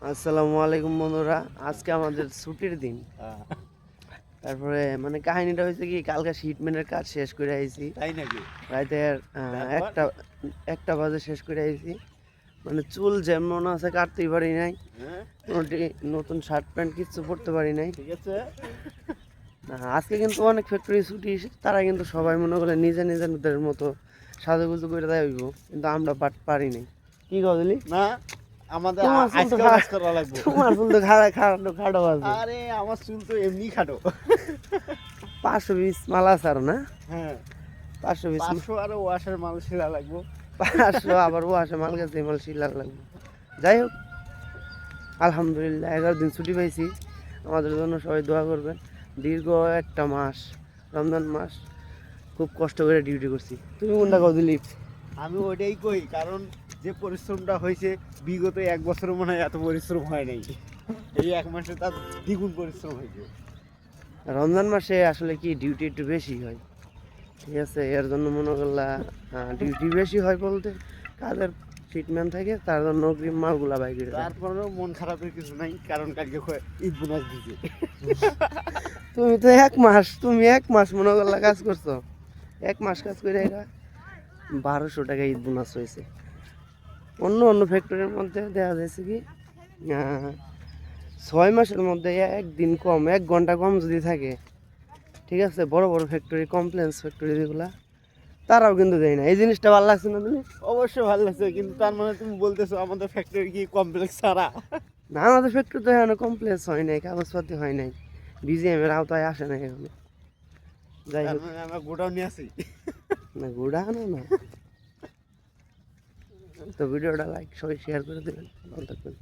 আসসালামু আলাইকুম বন্ধুরা, আজকে আমাদের ছুটির দিন। তারপরে মানে কাহিনীটা হয়েছে কি, কালকে শিটমেন্টের কাজ শেষ করে আইছি। তাই নাকি? রাতের একটা একটা বাজে শেষ করে আইছি। মানে চুল যেমন আছে কাটতেই পারি নাই, হ্যাঁ, নতুন শার্ট প্যান্ট কিছু পরতে পারি নাই। ঠিক আছে। আজকে কিন্তু অনেক ফ্যাক্টরি ছুটি, তারা কিন্তু সবাই মনে করে নিজে নিজেদের মতো সাজুগুজু করে দেয় হইব, কিন্তু আমরা পারি নাই। কি কইলি? না, আমাদের তোমার চুল তো আজকে কাজ করা লাগবে। তোমার চুল তো খাটো খাটো আছে। আরে আমার চুল তো এমনি খাটো। 520 মাল আছে আর না? হ্যাঁ, 520 500 আরো ওয়াশের মাল ছিলা লাগবে। 500 আবার ও আসে মাল গেছে, মাল শিলার লাগবে। যাই হোক, আলহামদুলিল্লাহ 11 দিন ছুটি পাইছি। আমাদের জন্য সবাই দোয়া করবেন। দীর্ঘ একটা মাস, রমজান মাস, খুব কষ্ট করে ডিউটি করছি। তুমি কোনটা কও দিলীপ? আমি ওইটাই কই, কারণ যে পরিশ্রমটা হয়েছে বিগত 1 বছর মনে হয় এত পরিশ্রম হয় নাই। এই 1 মাসে তার দ্বিগুণ পরিশ্রম হয়েছে। রমজান মাসে আসলে কি ডিউটি একটু বেশি হয়, ঠিক আছে? এর জন্য মনে করলা ডিউটি বেশি হয় বলতে কাজের ট্রিটমেন্ট থাকে, তার জন্য অগ্রিম মালগুলা বাই করে দেয়। তারপরেও মন খারাপের কিছু নাই, কারণ কালকে ঈদ বোনাস দিছে। তুমি তো এক মাস মনে করলা কাজ করছো। 1 মাস কাজ করে এরা 1200 টাকা ঈদ বোনাস হয়েছে। অন্য অন্য ফ্যাক্টরির মধ্যে দেখা যাচ্ছে কি 6 মাসের মধ্যে একদিন কম, 1 ঘন্টা কম যদি থাকে, ঠিক আছে, বড় বড় ফ্যাক্টরি, কমপ্লেন্স ফ্যাক্টরি যেগুলা, তারাও কিন্তু দেয় না। এই জিনিসটা ভালো লাগছে না তুমি? অবশ্যই ভালো লাগছে, কিন্তু তার মানে তুমি বলতেছো আমাদের ফ্যাক্টরি কি কমপ্লেক্স ছাড়া? না, আমাদের ফ্যাক্টরি তো এখনো কমপ্লেন্স হয় নাই, কাগজপাতি হয় নাই, বিজিএম এর আওতায় আসে না এখনো। যাই তার হোক, মানে আমরা গোডাউনে আছি। না ঘোড়া না। তো ভিডিওটা লাইক সবাই শেয়ার করে দেবেন, ভালো থাকবেন।